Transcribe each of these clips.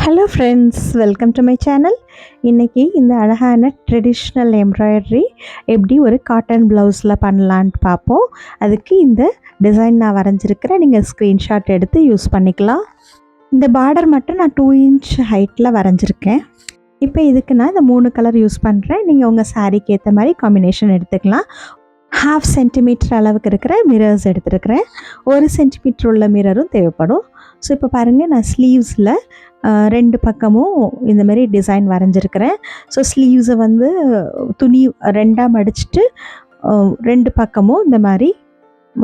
Hello friends, welcome to my channel. இன்றைக்கி இந்த அழகான ட்ரெடிஷ்னல் எம்ப்ராய்டரி எப்படி ஒரு காட்டன் ப்ளவுஸில் பண்ணலான்ட்டு பார்ப்போம். அதுக்கு இந்த டிசைன் நான் வரைஞ்சிருக்கிறேன். நீங்கள் ஸ்க்ரீன்ஷாட் எடுத்து யூஸ் பண்ணிக்கலாம். இந்த பார்டர் மட்டும் நான் 2 இன்ச் ஹைட்டில் வரைஞ்சிருக்கேன். இப்போ இதுக்கு நான் இந்த 3 கலர் யூஸ் பண்ணுறேன். நீங்கள் உங்கள் சாரீக்கு ஏற்ற மாதிரி காம்பினேஷன் எடுத்துக்கலாம். 1/2 சென்டிமீட்டர் அளவுக்கு இருக்கிற மிரர்ஸ் எடுத்துருக்கிறேன். 1 சென்டிமீட்டர் உள்ள மிரரும் தேவைப்படும். ஸோ இப்போ பாருங்கள், நான் ஸ்லீவ்ஸில் 2 பக்கமும் இந்த மாதிரி டிசைன் வரைஞ்சிருக்கிறேன். ஸோ ஸ்லீவ்ஸை வந்து துணி 2ஆக மடிச்சுட்டு 2 பக்கமும் இந்த மாதிரி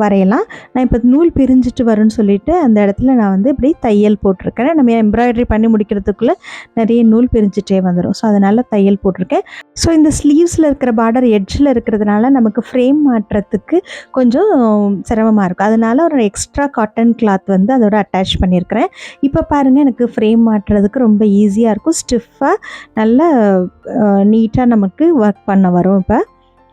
வரையலாம். நான் இப்போ நூல் பிரிஞ்சிட்டு வரும்னு சொல்லிட்டு அந்த இடத்துல நான் வந்து இப்படி தையல் போட்டிருக்கேன். நம்ம எம்ப்ராய்டரி பண்ணி முடிக்கிறதுக்குள்ளே நிறைய நூல் பிரிஞ்சிட்டே வந்துடும். ஸோ அதனால் தையல் போட்டிருக்கேன். ஸோ இந்த ஸ்லீவ்ஸில் இருக்கிற பார்டர் எட்ஜில் இருக்கிறதுனால நமக்கு ஃப்ரேம் மாட்டுறதுக்கு கொஞ்சம் சிரமமாக இருக்கும். அதனால் ஒரு எக்ஸ்ட்ரா காட்டன் கிளாத் வந்து அதோட அட்டாச் பண்ணியிருக்கிறேன். இப்போ பாருங்கள், எனக்கு ஃப்ரேம் மாட்டுறதுக்கு ரொம்ப ஈஸியாக இருக்கும். ஸ்டிஃபாக நல்லா நீட்டாக நமக்கு ஒர்க் பண்ண வரும். இப்போ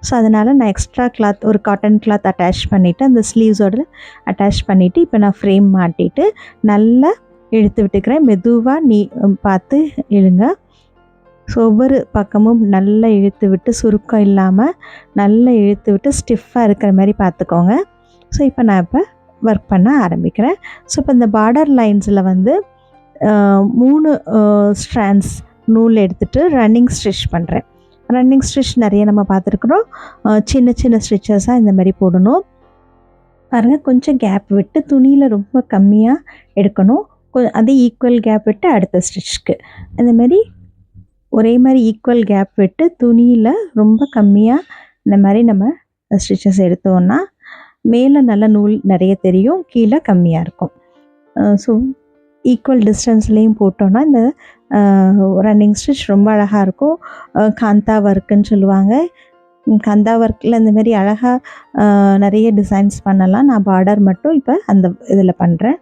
ஸோ அதனால் நான் எக்ஸ்ட்ரா கிளாத், ஒரு காட்டன் கிளாத் அட்டாச் பண்ணிவிட்டு அந்த ஸ்லீவ்ஸோடு அட்டாச் பண்ணிவிட்டு இப்போ நான் ஃப்ரேம் மாட்டிட்டு நல்லா இழுத்து விட்டுக்கிறேன். மெதுவாக பார்த்து இழுங்க. ஸோ ஒவ்வொரு பக்கமும் நல்லா இழுத்து விட்டு, சுருக்கம் இல்லாமல் நல்லா இழுத்து விட்டு ஸ்டிஃபாக இருக்கிற மாதிரி பார்த்துக்கோங்க. ஸோ இப்போ நான் ஒர்க் பண்ண ஆரம்பிக்கிறேன். ஸோ இப்போ இந்த பார்டர் லைன்ஸில் வந்து 3 ஸ்ட்ராண்ட்ஸ் நூல் எடுத்துகிட்டு ரன்னிங் ஸ்டிச் பண்ணுறேன். ரன்னிங் ஸ்டிச் நிறைய நம்ம பார்த்துருக்குறோம். சின்ன சின்ன ஸ்டிச்சஸாக இந்த மாதிரி போடணும். பாருங்கள், கொஞ்சம் கேப் விட்டு, துணியில் ரொம்ப கம்மியாக எடுக்கணும். அதே ஈக்குவல் கேப் விட்டு அடுத்த ஸ்டிச்சுக்கு இந்த மாதிரி ஒரே மாதிரி ஈக்குவல் கேப் விட்டு துணியில் ரொம்ப கம்மியாக இந்த மாதிரி நம்ம ஸ்டிச்சஸ் எடுத்தோன்னா மேலே நல்ல நூல் நிறைய தெரியும், கீழே கம்மியாக இருக்கும். ஸோ ஈக்குவல் டிஸ்டன்ஸ்லேயும் போட்டோன்னா இந்த ரன்னிங் ஸ்டிச் ரொம்ப அழகாக இருக்கும். காந்தா ஒர்க்குன்னு சொல்லுவாங்க. காந்தா ஒர்க்கில் இந்த மாதிரி அழகாக நிறைய டிசைன்ஸ் பண்ணலாம். நான் பார்டர் மட்டும் இப்போ அந்த இதில் பண்ணுறேன்.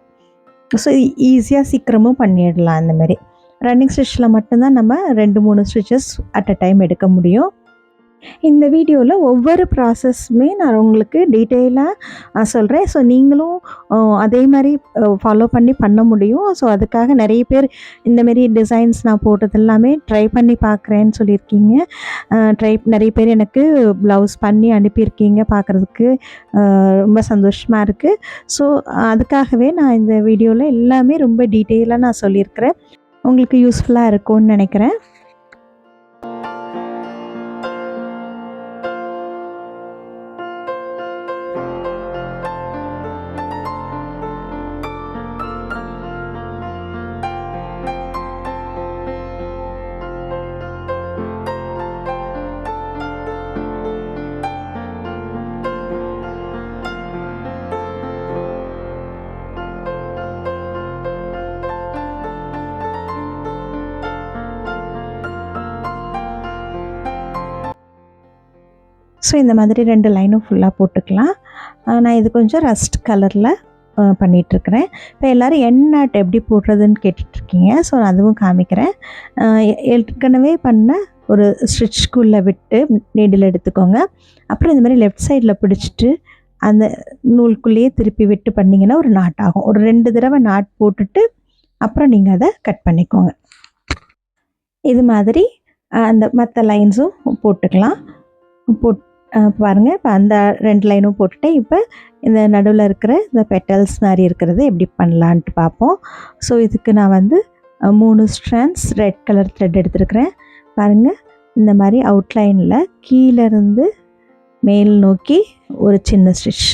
ஸோ ஈஸியாக சீக்கிரமும் பண்ணிடலாம். இந்த மாதிரி ரன்னிங் ஸ்டிச்சில் மட்டும்தான் நம்ம 2-3 ஸ்டிச்சஸ் அட் அ டைம் எடுக்க முடியும். இந்த வீடியோவில் ஒவ்வொரு ப்ராசஸுமே நான் உங்களுக்கு டீட்டெயிலாக சொல்கிறேன். ஸோ நீங்களும் அதே மாதிரி ஃபாலோ பண்ண முடியும். ஸோ அதுக்காக நிறைய பேர் இந்தமாரி டிசைன்ஸ் நான் போட்டது எல்லாமே ட்ரை பண்ணி பார்க்குறேன்னு சொல்லியிருக்கீங்க. நிறைய பேர் எனக்கு ப்ளவுஸ் பண்ணி அனுப்பியிருக்கீங்க. பார்க்குறதுக்கு ரொம்ப சந்தோஷமாக இருக்குது. ஸோ அதுக்காகவே நான் இந்த வீடியோவில் எல்லாமே ரொம்ப டீட்டெயிலாக நான் சொல்லியிருக்கிறேன். உங்களுக்கு யூஸ்ஃபுல்லாக இருக்கும்னு நினைக்கிறேன். ஸோ இந்த மாதிரி 2 லைனும் ஃபுல்லாக போட்டுக்கலாம். நான் இது கொஞ்சம் ரஸ்ட் கலரில் பண்ணிகிட்ருக்கிறேன். இப்போ எல்லோரும் எண்ணாட் எப்படி போடுறதுன்னு கேட்டுட்ருக்கீங்க. ஸோ நான் அதுவும் காமிக்கிறேன். ஏற்கனவே பண்ண ஒரு ஸ்டிச்சுக்குள்ளே விட்டு நீடில் எடுத்துக்கோங்க. அப்புறம் இந்த மாதிரி லெஃப்ட் சைடில் பிடிச்சிட்டு அந்த நூலுக்குள்ளேயே திருப்பி விட்டு பண்ணிங்கன்னா ஒரு நாட் ஆகும். ஒரு 2 தடவை நாட் போட்டுட்டு அப்புறம் நீங்கள் அதை கட் பண்ணிக்கோங்க. இது மாதிரி அந்த மற்ற லைன்ஸும் போட்டுக்கலாம். பாருங்கள், இப்போ அந்த 2 லைனும் போட்டுட்டு இப்போ இந்த நடுவில் இருக்கிற இந்த பெட்டல்ஸ் மாதிரி இருக்கிறது எப்படி பண்ணலான்ட்டு பார்ப்போம். ஸோ இதுக்கு நான் வந்து 3 ஸ்ட்ராண்ட்ஸ் ரெட் கலர் த்ரெட் எடுத்துருக்கிறேன். பாருங்கள், இந்த மாதிரி அவுட்லைனில் கீழேருந்து மேல் நோக்கி ஒரு சின்ன ஸ்டிச்,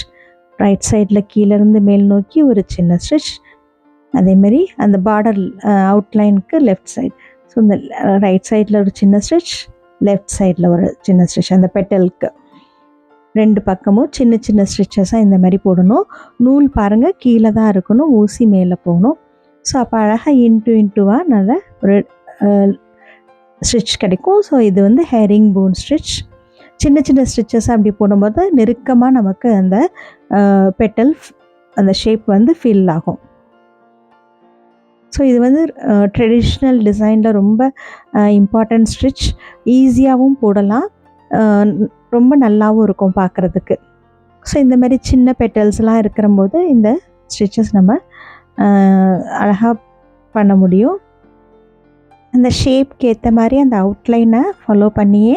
ரைட் சைடில் கீழேருந்து மேல் நோக்கி ஒரு சின்ன ஸ்டிச், அதேமாரி அந்த பார்டர் அவுட்லைனுக்கு லெஃப்ட் சைடு. ஸோ இந்த ரைட் சைடில் ஒரு சின்ன ஸ்டிச், லெஃப்ட் சைடில் ஒரு சின்ன ஸ்டிச். அந்த பெட்டலுக்கு 2 பக்கமும் சின்ன சின்ன ஸ்டிச்சஸாக இந்த மாதிரி போடணும். நூல் பாருங்கள் கீழே தான் இருக்கணும், ஊசி மேலே போகணும். ஸோ அப்போ அழகாக இன்ட்டுவாக நல்ல ஒரு ஸ்டிச் கிடைக்கும். ஸோ இது வந்து ஹெரிங் போன் ஸ்டிச். சின்ன சின்ன ஸ்டிச்சஸாக அப்படி போடும்போது நெருக்கமாக நமக்கு அந்த பெட்டல் அந்த ஷேப் வந்து ஃபில் ஆகும். ஸோ இது வந்து ட்ரெடிஷ்னல் டிசைனில் ரொம்ப இம்பார்ட்டன்ட் ஸ்டிச். ஈஸியாகவும் போடலாம், ரொம்ப நல்லாவும் இருக்கும் பார்க்குறதுக்கு. ஸோ இந்த மாதிரி சின்ன பெட்டல்ஸ்லாம் இருக்கிறம்போது இந்த ஸ்டிச்சஸ் நம்ம அழகாக பண்ண முடியும். அந்த ஷேப்க்கு ஏற்ற மாதிரி அந்த அவுட்லைனை ஃபாலோ பண்ணியே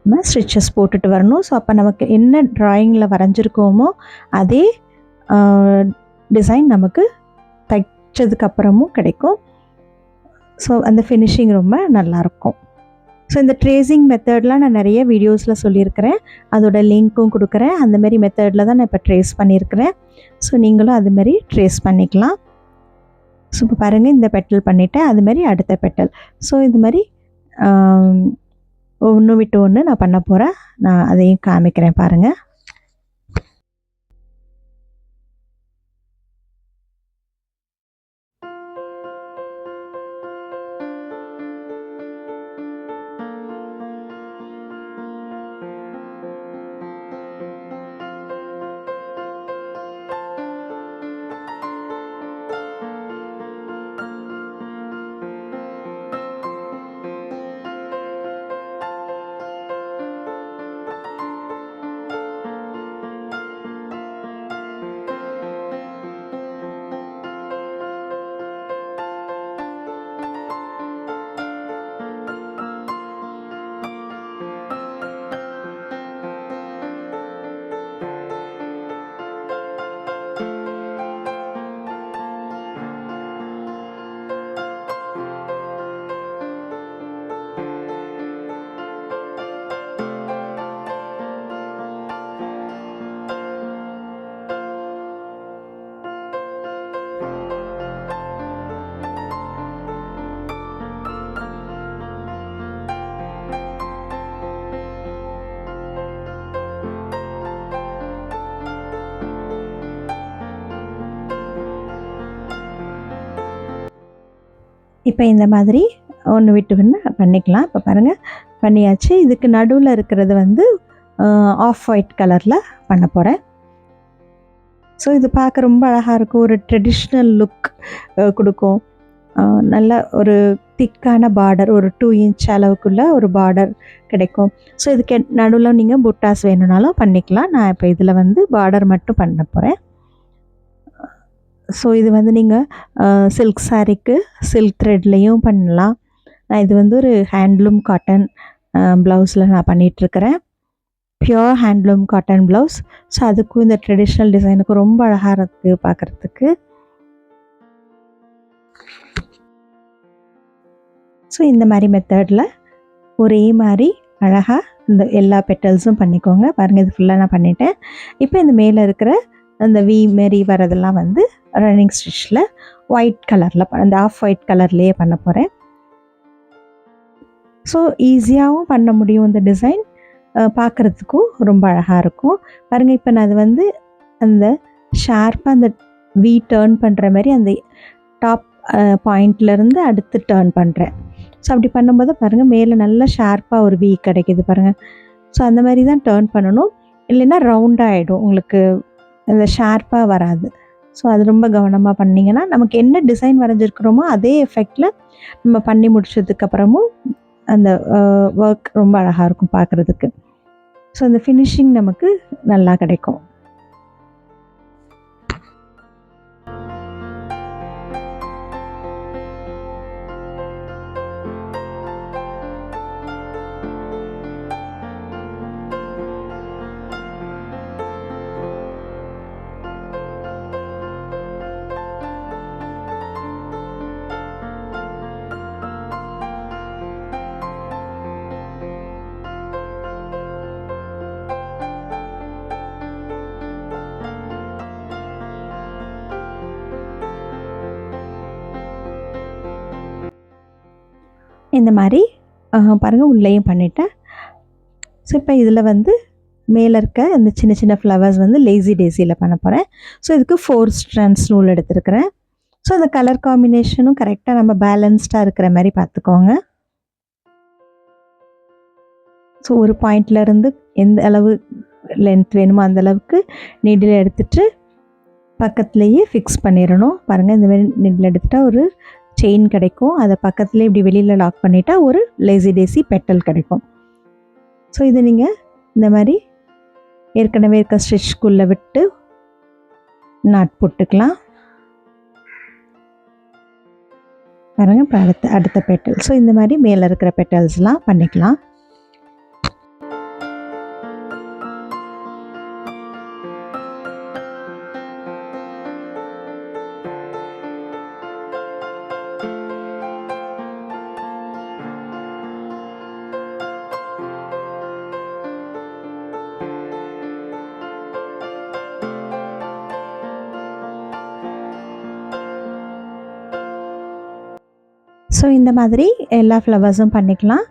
நம்ம ஸ்டிச்சஸ் போட்டுட்டு வரணும். ஸோ அப்போ நமக்கு என்ன ட்ராயிங்கில் வரைஞ்சிருக்கோமோ அதே டிசைன் நமக்கு தைச்சதுக்கப்புறமும் கிடைக்கும். ஸோ அந்த ஃபினிஷிங் ரொம்ப நல்லாயிருக்கும். ஸோ இந்த ட்ரேசிங் மெத்தட்லாம் நான் நிறைய வீடியோஸில் சொல்லியிருக்கிறேன். அதோட லிங்க்கும் கொடுக்குறேன். அந்தமாரி மெத்தடில் தான் நான் இப்போ ட்ரேஸ் பண்ணியிருக்கிறேன். ஸோ நீங்களும் அதுமாரி ட்ரேஸ் பண்ணிக்கலாம். ஸோ இப்போ பாருங்கள், இந்த பெட்டல் பண்ணிவிட்டேன். அதுமாரி அடுத்த பெட்டல். ஸோ இது மாதிரி ஒன்று விட்டு ஒன்று நான் பண்ண போகிறேன். நான் அதையும் காமிக்கிறேன் பாருங்கள். இப்போ இந்த மாதிரி ஒன்று விட்டு ஒன்று பண்ணிக்கலாம். இப்போ பாருங்கள், பண்ணியாச்சு. இதுக்கு நடுவில் இருக்கிறது வந்து ஆஃப் ஒயிட் கலரில் பண்ண போகிறேன். ஸோ இது பார்க்க ரொம்ப அழகாக இருக்கும். ஒரு ட்ரெடிஷ்னல் லுக் கொடுக்கும். நல்ல ஒரு திக்கான பார்டர், ஒரு 2 இன்ச் அளவுக்குள்ள ஒரு பார்டர் கிடைக்கும். ஸோ இதுக்கு நடுவில் நீங்கள் புட்டாஸ் வேணும்னாலும் பண்ணிக்கலாம். நான் இப்போ இதில் வந்து பார்டர் மட்டும் பண்ண போகிறேன். ஸோ இது வந்து நீங்கள் சில்க் சாரீக்கு சில்க் த்ரெட்லேயும் பண்ணலாம். நான் இது வந்து ஒரு ஹேண்ட்லூம் காட்டன் ப்ளவுஸில் நான் பண்ணிகிட்ருக்கிறேன். Pure handloom cotton blouse. So அதுக்கும் இந்த ட்ரெடிஷ்னல் டிசைனுக்கும் ரொம்ப அழகாக இருக்குது பார்க்குறதுக்கு. ஸோ இந்த மாதிரி மெத்தடில் ஒரே மாதிரி அழகாக இந்த எல்லா பெட்டல்ஸும் பண்ணிக்கோங்க. பாருங்கள், இது ஃபுல்லாக நான் பண்ணிட்டேன். இப்போ இந்த மேலே இருக்கிற அந்த வி மாரி வரதெல்லாம் வந்து ரன்னிங் ஸ்டிச்சில் ஒயிட் கலரில் அந்த ஆஃப் ஒயிட் கலர்லேயே பண்ண போகிறேன். ஸோ ஈஸியாகவும் பண்ண முடியும் இந்த டிசைன், பார்க்குறதுக்கும் ரொம்ப அழகாக இருக்கும். பாருங்கள், இப்போ நான் அது வந்து அந்த ஷார்ப்பாக அந்த வி டேர்ன் பண்ணுற மாதிரி அந்த டாப் பாயிண்ட்லேருந்து அடுத்து டேர்ன் பண்ணுறேன். ஸோ அப்படி பண்ணும்போது பாருங்கள், மேலே நல்லா ஷார்ப்பாக ஒரு வி கிடைக்கிது பாருங்கள். ஸோ அந்த மாதிரி தான் டேர்ன் பண்ணணும். இல்லைன்னா ரவுண்டாக ஆகிடும், உங்களுக்கு அந்த ஷார்ப்பாக வராது. ஸோ அது ரொம்ப கவனமாக பண்ணிங்கன்னா நமக்கு என்ன டிசைன் வரைஞ்சிருக்கிறோமோ அதே எஃபெக்டில் நம்ம பண்ணி முடிச்சதுக்கப்புறமும் அந்த ஒர்க் ரொம்ப அழகாக இருக்கும் பார்க்குறதுக்கு. ஸோ அந்த ஃபினிஷிங் நமக்கு நல்லா கிடைக்கும். இந்த மாதிரி பாருங்கள், உள்ளேயும் பண்ணிட்டேன். ஸோ இப்போ இதில் வந்து மேலே இருக்க இந்த சின்ன சின்ன ஃப்ளவர்ஸ் வந்து லேசி டேசியில் பண்ண போகிறேன். ஸோ இதுக்கு 4 ஸ்ட்ராண்ட்ஸ் நூல் எடுத்துருக்கிறேன். ஸோ அந்த கலர் காம்பினேஷனும் கரெக்டாக நம்ம பேலன்ஸ்டாக இருக்கிற மாதிரி பார்த்துக்கோங்க. ஸோ ஒரு பாயிண்ட்லேருந்து எந்த அளவு லென்த் வேணுமோ அந்த அளவுக்கு நீடில் எடுத்துகிட்டு பக்கத்துலேயே ஃபிக்ஸ் பண்ணிடணும். பாருங்கள், இந்த மாதிரி நீடில் எடுத்துகிட்டா ஒரு செயின் கிடைக்கும். அதை பக்கத்துலேயே இப்படி வெளியில் லாக் பண்ணிட்டா ஒரு லேசி டேசி பெட்டல் கிடைக்கும். ஸோ இது நீங்கள் இந்த மாதிரி ஏற்கனவே இருக்க ஸ்டிச்சுக்குள்ளே விட்டு நாட் போட்டுக்கலாம். பாருங்கள். இப்போ அடுத்த பெட்டல். ஸோ இந்த மாதிரி மேலே இருக்கிற பெட்டல்ஸ்லாம் பண்ணிக்கலாம். ஸோ இந்த மாதிரி எல்லா ஃப்ளவர்ஸும் பண்ணிக்கலாம்.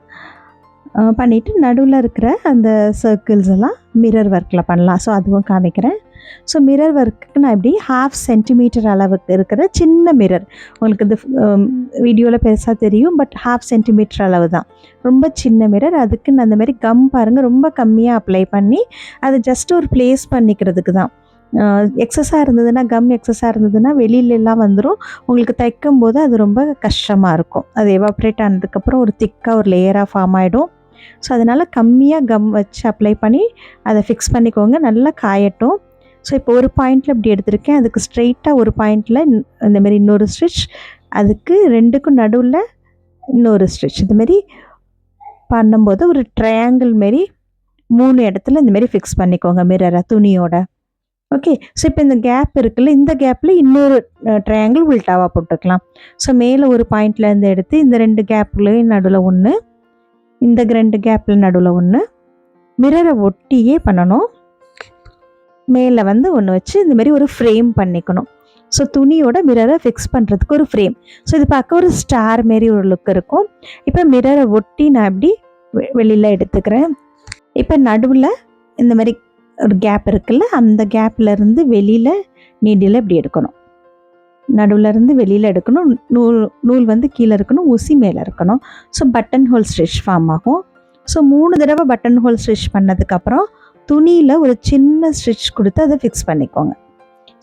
பண்ணிவிட்டு நடுவில் இருக்கிற அந்த சர்க்கிள்ஸ் எல்லாம் மிரர் ஒர்க்கில் பண்ணலாம். ஸோ அதுவும் காமிக்கிறேன். ஸோ மிரர் ஒர்க்குக்கு நான் இப்படி 1/2 சென்டிமீட்டர் அளவுக்கு இருக்கிற சின்ன மிரர், உங்களுக்கு இது வீடியோவில் பெருசாக தெரியும், பட் 1/2 சென்டிமீட்டர் அளவு தான், ரொம்ப சின்ன மிரர். அதுக்கு நான் அந்த மாதிரி கம் பாருங்கள் ரொம்ப கம்மியாக அப்ளை பண்ணி அது ஜஸ்ட் ஒரு ப்ளேஸ் பண்ணிக்கிறதுக்கு தான். எக்ஸஸாக இருந்ததுன்னா, கம் எக்ஸஸாக இருந்ததுன்னா வெளியிலலாம் வந்துடும். உங்களுக்கு தைக்கும் போது அது ரொம்ப கஷ்டமாக இருக்கும். அது எவாப்ரேட் ஆனதுக்கப்புறம் ஒரு திக்காக ஒரு லேயராக ஃபார்ம் ஆகிடும். ஸோ அதனால் கம்மியாக கம் வச்சு அப்ளை பண்ணி அதை ஃபிக்ஸ் பண்ணிக்கோங்க. நல்லா காயட்டும். ஸோ இப்போ ஒரு பாயிண்டில் இப்படி எடுத்திருக்கேன். அதுக்கு ஸ்ட்ரெயிட்டாக ஒரு பாயிண்டில் இந்தமாரி இன்னொரு ஸ்டிச், அதுக்கு 2க்கும் நடுவில் இன்னொரு ஸ்டிச், இதுமாரி பண்ணும்போது ஒரு ட்ரையாங்கிள் மாரி 3 இடத்துல இந்தமாரி ஃபிக்ஸ் பண்ணிக்கோங்க மிரரை துணியோட. ஓகே. ஸோ இப்போ இந்த கேப் இருக்குல்ல, இந்த கேப்பில் இன்னொரு ட்ரையாங்கிள் உல்டாவாக போட்டுக்கலாம். ஸோ மேலே ஒரு பாயிண்ட்லேருந்து எடுத்து இந்த 2 கேப்லேயும் நடுவில் ஒன்று, இந்த 2 கேப்பில் நடுவில் ஒன்று, மிரரை ஒட்டியே பண்ணணும். மேலே வந்து ஒன்று வச்சு இந்த மாதிரி ஒரு ஃப்ரேம் பண்ணிக்கணும். ஸோ துணியோட மிரரை ஃபிக்ஸ் பண்ணுறதுக்கு ஒரு ஃப்ரேம். ஸோ இது பார்க்க ஒரு ஸ்டார் மாரி ஒரு லுக் இருக்கும். இப்போ மிரரை ஒட்டி நான் இப்படி வெளியில் எடுத்துக்கிறேன். இப்போ நடுவில் இந்த மாதிரி ஒரு கேப் இருக்குல்ல, அந்த கேப்லேருந்து வெளியில் நீடில் இப்படி எடுக்கணும். நடுவிலேருந்து வெளியில் எடுக்கணும். நூல் வந்து கீழே இருக்கணும், ஊசி மேலே இருக்கணும். So button hole stitch form ஆகும். ஸோ 3 தடவை பட்டன் ஹோல் ஸ்டிச் பண்ணதுக்கப்புறம் துணியில் ஒரு சின்ன ஸ்டிச் கொடுத்து அதை ஃபிக்ஸ் பண்ணிக்கோங்க.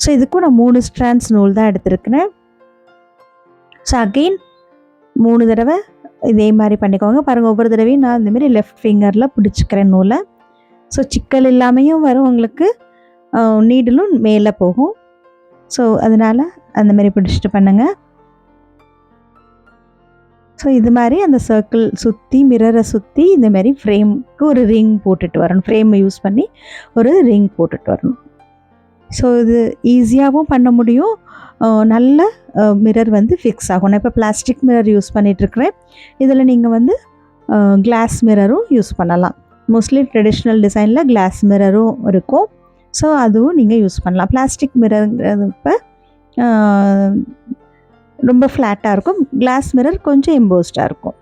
ஸோ இதுக்கும் நான் 3 ஸ்ட்ராண்ட்ஸ் நூல் தான் எடுத்துருக்கிறேன். ஸோ அகெயின் 3 தடவை இதே மாதிரி பண்ணிக்கோங்க. பாருங்கள், ஒவ்வொரு தடவையும் நான் இந்தமாரி லெஃப்ட் ஃபிங்கரில் பிடிச்சிக்கிறேன் நூலை. ஸோ சிக்கல் இல்லாமையும் வரும் உங்களுக்கு, நீடலும் மேலே போகும். ஸோ அதனால் அந்தமாரி பிடிச்சிட்டு பண்ணுங்கள். ஸோ இது மாதிரி அந்த சர்க்கிள் சுற்றி மிரரை சுற்றி இந்தமாரி ஃப்ரேமுக்கு ஒரு ரிங் போட்டுட்டு வரணும். ஃப்ரேமை யூஸ் பண்ணி ஒரு ரிங் போட்டுட்டு வரணும். ஸோ இது ஈஸியாகவும் பண்ண முடியும். நல்ல மிரர் வந்து ஃபிக்ஸ் ஆகும். நான் இப்போ பிளாஸ்டிக் மிரர் யூஸ் பண்ணிகிட்ருக்கிறேன். இதில் நீங்கள் வந்து கிளாஸ் மிரரும் யூஸ் பண்ணலாம். மோஸ்ட்லி ட்ரெடிஷ்னல் டிசைனில் கிளாஸ் மிரரும் இருக்கும். ஸோ அதுவும் நீங்கள் யூஸ் பண்ணலாம். பிளாஸ்டிக் மிரர்ங்கிறது இப்போ ரொம்ப ஃப்ளாட்டாக இருக்கும். கிளாஸ் மிரர் கொஞ்சம் எம்போஸ்டாக இருக்கும்,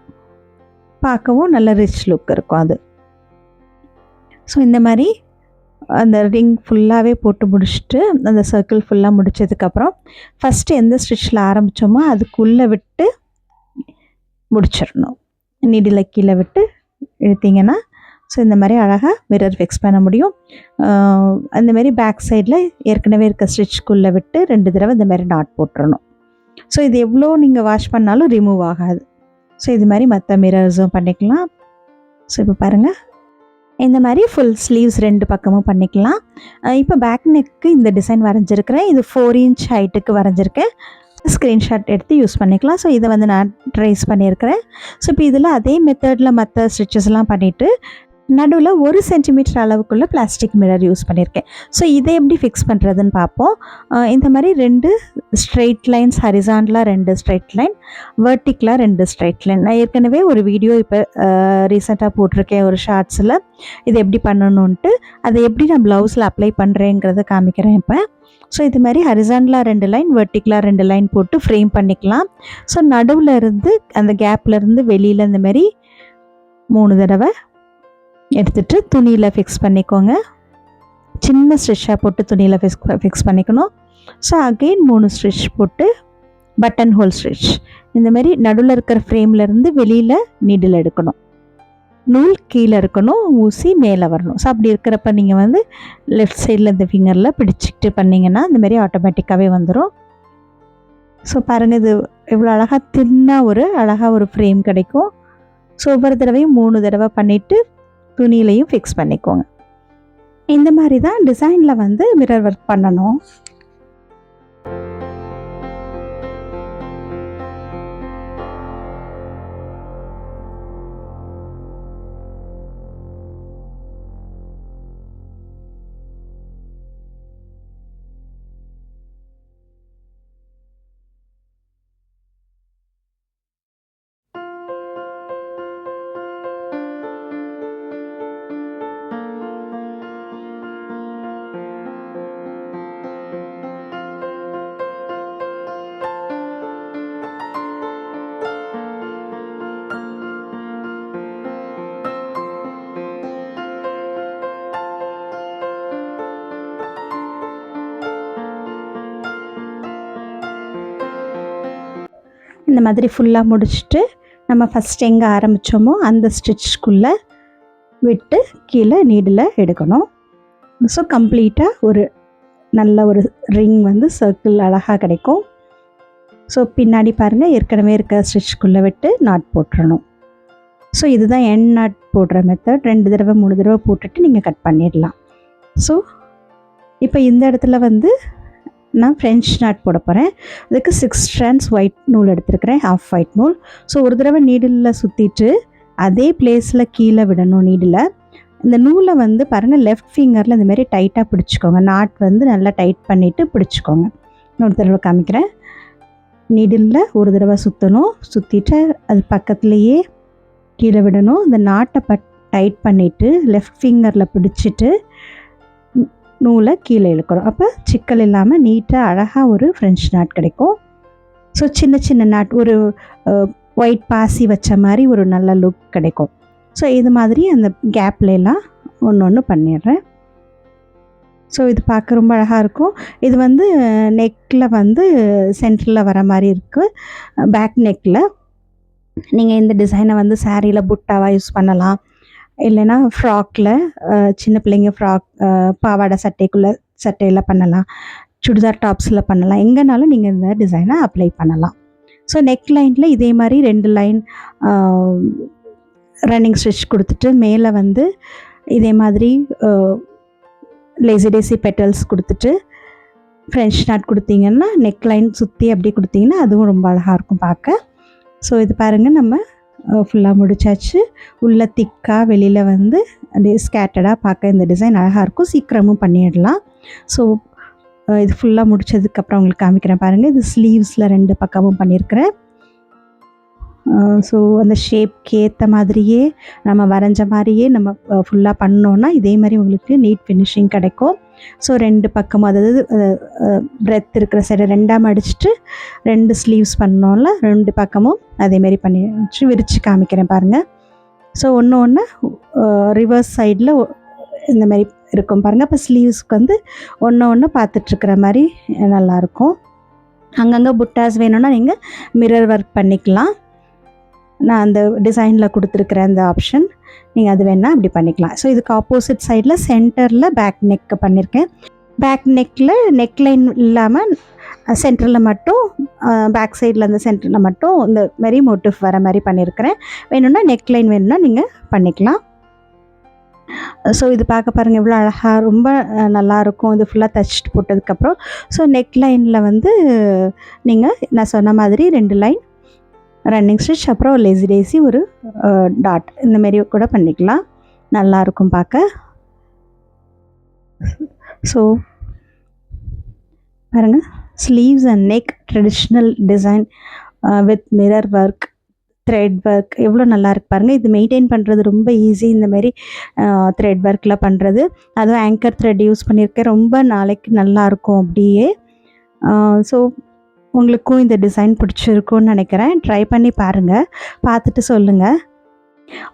பார்க்கவும் நல்ல ரிச் லுக் இருக்கும் அது. ஸோ இந்த மாதிரி அந்த ரிங் ஃபுல்லாகவே போட்டு முடிச்சுட்டு அந்த சர்க்கிள் ஃபுல்லாக முடித்ததுக்கப்புறம் ஃபஸ்ட்டு எந்த ஸ்டிச்சில் ஆரம்பித்தோமோ அதுக்குள்ளே விட்டு முடிச்சிடணும். நீடில் கீழே விட்டு இழுத்திங்கன்னா ஸோ இந்த மாதிரி அழகாக மிரர் ஃபிக்ஸ் பண்ண முடியும். அந்தமாரி பேக் சைடில் ஏற்கனவே இருக்க ஸ்டிச்சுக்குள்ளே விட்டு 2 தடவை இந்த மாதிரி நாட் போட்டுறணும். ஸோ இது எவ்வளோ நீங்கள் வாஷ் பண்ணாலும் ரிமூவ் ஆகாது. ஸோ இது மாதிரி மற்ற மிரர்ஸும் பண்ணிக்கலாம். ஸோ இப்போ பாருங்கள், இந்த மாதிரி ஃபுல் ஸ்லீவ்ஸ் 2 பக்கமும் பண்ணிக்கலாம். இப்போ பேக் நெக்கு இந்த டிசைன் வரைஞ்சிருக்கிறேன். இது 4 இன்ச் ஹைட்டுக்கு வரைஞ்சிருக்கேன். ஸ்க்ரீன்ஷாட் எடுத்து யூஸ் பண்ணிக்கலாம். ஸோ இதை வந்து நான் ட்ரேஸ் பண்ணியிருக்கிறேன். ஸோ இப்போ இதில் அதே மெத்தடில் மற்ற ஸ்டிச்சஸ்லாம் பண்ணிவிட்டு நடுவில் 1 சென்டிமீட்டர் அளவுக்குள்ள பிளாஸ்டிக் மிரர் யூஸ் பண்ணியிருக்கேன். ஸோ இதை எப்படி ஃபிக்ஸ் பண்ணுறதுன்னு பார்ப்போம். இந்த மாதிரி 2 ஸ்ட்ரெயிட் லைன்ஸ், ஹரிசாண்டலாக 2 ஸ்ட்ரெயிட் லைன், வெர்டிக்கலாக 2 ஸ்ட்ரெயிட் லைன். நான் ஏற்கனவே ஒரு வீடியோ இப்போ ரீசெண்டாக போட்டிருக்கேன் ஒரு ஷார்ட்ஸில், இது எப்படி பண்ணணுன்ட்டு. அதை எப்படி நான் ப்ளவுஸில் அப்ளை பண்ணுறேங்கிறத காமிக்கிறேன் இப்போ. ஸோ இது மாதிரி ஹரிசாண்டலாக 2 லைன், வெர்டிக்கலாக 2 லைன் போட்டு ஃப்ரேம் பண்ணிக்கலாம். ஸோ நடுவில் இருந்து அந்த கேப்லேருந்து வெளியில் இந்த மாதிரி 3 தடவை எடுத்துகிட்டு துணியில் ஃபிக்ஸ் பண்ணிக்கோங்க. சின்ன ஸ்டிச்சாக போட்டு துணியில் ஃபிக்ஸ் பண்ணிக்கணும். ஸோ அகெயின் 3 ஸ்டிச் போட்டு பட்டன் ஹோல் ஸ்டிச் இந்த மாதிரி நடுவில் இருக்கிற ஃப்ரேம்லேருந்து வெளியில் நீடில் எடுக்கணும். நூல் கீழே இருக்கணும், ஊசி மேலே வரணும். ஸோ அப்படி இருக்கிறப்ப நீங்கள் வந்து லெஃப்ட் சைடில் இந்த ஃபிங்கரில் பிடிச்சிக்கிட்டு பண்ணிங்கன்னா இந்த மாதிரி ஆட்டோமேட்டிக்காகவே வந்துடும். ஸோ பாருங்கள், இது எவ்வளோ அழகாக தின்னாக அழகாக ஒரு ஃப்ரேம் கிடைக்கும். ஸோ ஒவ்வொரு தடவையும் 3 தடவை பண்ணிவிட்டு துணியிலையும் ஃபிக்ஸ் பண்ணிக்கோங்க. இந்த மாதிரி தான் டிசைனில் வந்து மிரர் ஒர்க் பண்ணணும். இந்த மாதிரி ஃபுல்லாக முடிச்சுட்டு நம்ம ஃபஸ்ட் எங்கே ஆரம்பித்தோமோ அந்த ஸ்டிச்சுக்குள்ளே விட்டு கீழே நீடில் எடுக்கணும். ஸோ கம்ப்ளீட்டாக ஒரு நல்ல ஒரு ரிங் வந்து சர்க்கிள் அழகாக கிடைக்கும். ஸோ பின்னாடி பாருங்கள் ஏற்கனவே இருக்க ஸ்டிச்சுக்குள்ளே விட்டு நாட் போட்டுறணும். ஸோ இதுதான் எண்ட் நாட் போடுற மெத்தட். 2 தடவை 3 தடவை போட்டுட்டு நீங்கள் கட் பண்ணிடலாம். ஸோ இப்போ இந்த இடத்துல வந்து நான் ஃப்ரெஞ்ச் நாட் போட போகிறேன். அதுக்கு 6 strands ஒயிட் நூல் எடுத்துருக்கிறேன், ஹாஃப் ஒயிட் நூல். ஸோ ஒரு தடவை நீடிலில் சுற்றிட்டு அதே பிளேஸில் கீழே விடணும் நீடில். இந்த நூலை வந்து பாருங்கள் லெஃப்ட் ஃபிங்கரில் இந்தமாரி டைட்டாக பிடிச்சிக்கோங்க. நாட் வந்து நல்லா டைட் பண்ணிவிட்டு பிடிச்சிக்கோங்க. இன்னொரு தடவை காமிக்கிறேன். நீடிலில் ஒரு தடவை சுற்றணும், சுற்றிட்டு அது பக்கத்துலேயே கீழே விடணும். இந்த நாட்டை டைட் பண்ணிவிட்டு லெஃப்ட் ஃபிங்கரில் பிடிச்சிட்டு நூலை கீழே இழுக்கணும். அப்போ சிக்கல் இல்லாமல் நீட்டாக அழகாக ஒரு ஃப்ரெஞ்ச் நாட் கிடைக்கும். ஸோ சின்ன சின்ன நாட் ஒரு ஒயிட் பாசி வச்ச மாதிரி ஒரு நல்ல லுக் கிடைக்கும். ஸோ இது மாதிரி அந்த கேப்லாம் ஒன்று பண்ணிடுறேன். ஸோ இது பார்க்க ரொம்ப அழகாக இருக்கும். இது வந்து நெக்கில் வந்து சென்டரில் வர மாதிரி இருக்குது. பேக் நெக்கில் நீங்கள் இந்த டிசைனை வந்து சாரியில் புட்டாவாக யூஸ் பண்ணலாம். இல்லைன்னா ஃப்ராக்கில் சின்ன பிள்ளைங்க ஃப்ராக் பாவாடை சட்டையில் பண்ணலாம், சுடிதார் டாப்ஸில் பண்ணலாம். எங்கேனாலும் நீங்கள் இந்த டிசைனை அப்ளை பண்ணலாம். ஸோ நெக் லைனில் இதே மாதிரி 2 லைன் ரன்னிங் ஸ்டிச் கொடுத்துட்டு மேலே வந்து இதே மாதிரி லேசி டேசி பெட்டல்ஸ் கொடுத்துட்டு ஃப்ரெஞ்ச் நாட் கொடுத்தீங்கன்னா நெக் லைன் சுற்றி அப்படி கொடுத்தீங்கன்னா அதுவும் ரொம்ப அழகாக இருக்கும் பார்க்க. ஸோ இது பாருங்கள் நம்ம ஃபுல்லாக முடிச்சாச்சு. உள்ளே திக்காக வெளியில் வந்து அப்படியே ஸ்கேட்டடாக பார்க்க இந்த டிசைன் அழகாக இருக்கும். சீக்கிரமும் பண்ணிடலாம். ஸோ இது ஃபுல்லாக முடித்ததுக்கப்புறம் உங்களுக்கு காமிக்கிறேன் பாருங்கள். இது ஸ்லீவ்ஸில் 2 பக்கமும் பண்ணியிருக்கிறேன். ஸோ அந்த ஷேப்க்கு ஏற்ற மாதிரியே நம்ம வரைஞ்ச மாதிரியே நம்ம ஃபுல்லாக பண்ணோன்னா இதே மாதிரி உங்களுக்கு நீட் ஃபினிஷிங் கிடைக்கும். ஸோ 2 பக்கமும் அதாவது பிரெத் இருக்கிற சைடை 2ஆக மடிச்சுட்டு 2 ஸ்லீவ்ஸ் பண்ணோம்ல 2 பக்கமும் அதேமாரி பண்ணி வச்சு விரித்து காமிக்கிறேன் பாருங்கள். ஸோ ஒன்று ரிவர்ஸ் சைடில் இந்த மாதிரி இருக்கும் பாருங்கள். அப்போ ஸ்லீவ்ஸ்க்கு வந்து ஒன்று பார்த்துட்ருக்கிற மாதிரி நல்லாயிருக்கும். அங்கங்கே புட்டாஸ் வேணும்னா நீங்கள் மிரர் ஒர்க் பண்ணிக்கலாம். நான் அந்த டிசைனில் கொடுத்துருக்குறேன் அந்த ஆப்ஷன், நீங்கள் அது வேணால் அப்படி பண்ணிக்கலாம். ஸோ இதுக்கு ஆப்போசிட் சைடில் சென்டரில் பேக் நெக்கு பண்ணியிருக்கேன். பேக் நெக்கில் நெக்லைன் இல்லாமல் சென்டரில் மட்டும் பேக் சைடில் அந்த சென்டரில் மட்டும் இந்த மாதிரி மோட்டிவ் வர மாதிரி பண்ணியிருக்கிறேன். வேணும்னா நெக்லைன் வேணும்னா நீங்கள் பண்ணிக்கலாம். ஸோ இது பார்க்க பாருங்கள் எவ்வளோ அழகாக ரொம்ப நல்லாயிருக்கும். இது ஃபுல்லாக தச்சுட்டு போட்டதுக்கப்புறம் ஸோ நெக்லைனில் வந்து நீங்கள் நான் சொன்ன மாதிரி 2 லைன் ரன்னிங் ஸ்டிச் அப்புறம் லேசி டேசி ஒரு டாட் இந்தமாரி கூட பண்ணிக்கலாம். நல்லாயிருக்கும் பார்க்க. ஸோ பாருங்கள் sleeves and neck traditional design with mirror work, thread work எவ்வளோ நல்லா இருக்கு பாருங்கள். இது மெயின்டைன் பண்ணுறது ரொம்ப ஈஸி. இந்தமாரி த்ரெட் ஒர்க்கில் பண்ணுறது, அதுவும் ஆங்கர் த்ரெட் யூஸ் பண்ணியிருக்கேன். ரொம்ப நாளைக்கு நல்லாயிருக்கும் அப்படியே. ஸோ உங்களுக்கும் இந்த டிசைன் பிடிச்சிருக்குன்னு நினைக்கிறேன். ட்ரை பண்ணி பாருங்கள், பார்த்துட்டு சொல்லுங்கள்.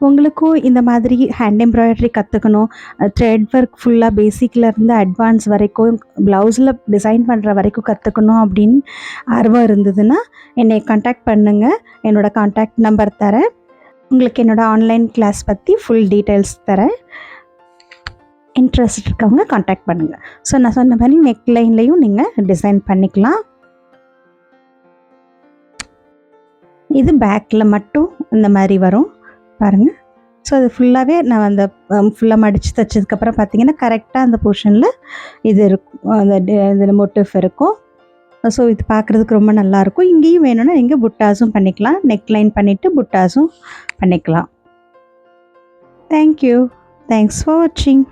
உங்களுக்கும் இந்த மாதிரி ஹேண்ட் எம்ப்ராய்டரி கற்றுக்கணும், த்ரெட் ஒர்க் ஃபுல்லாக பேசிக்லேருந்து அட்வான்ஸ் வரைக்கும் ப்ளவுஸில் டிசைன் பண்ணுற வரைக்கும் கற்றுக்கணும் அப்படின்னு ஆர்வம் இருந்ததுன்னா என்னை காண்டாக்ட் பண்ணுங்கள். என்னோடய காண்டாக்ட் நம்பர் தரேன். உங்களுக்கு என்னோடய ஆன்லைன் கிளாஸ் பற்றி ஃபுல் டீட்டெயில்ஸ் தரேன். இன்ட்ரெஸ்ட் இருக்கவங்க காண்டாக்ட் பண்ணுங்கள். ஸோ நான் சொன்ன மாதிரி நெக் லைன்லேயும் நீங்கள் டிசைன் பண்ணிக்கலாம். இது பேக்கில் மட்டும் இந்த மாதிரி வரும் பாருங்கள். ஸோ அது ஃபுல்லாகவே நான் அந்த ஃபுல்லாக மடித்து தைச்சதுக்கப்புறம் பார்த்தீங்கன்னா கரெக்டாக அந்த போர்ஷனில் இது இருக்கும், அந்த இதில் மோட்டிவ் இருக்கும். ஸோ இது பார்க்குறதுக்கு ரொம்ப நல்லாயிருக்கும். இங்கேயும் வேணும்னா நீங்கள் புட்டாஸும் பண்ணிக்கலாம். நெக் லைன் பண்ணிவிட்டு புட்டாஸும் பண்ணிக்கலாம். தேங்க்யூ. தேங்க்ஸ் ஃபார் வாட்சிங்.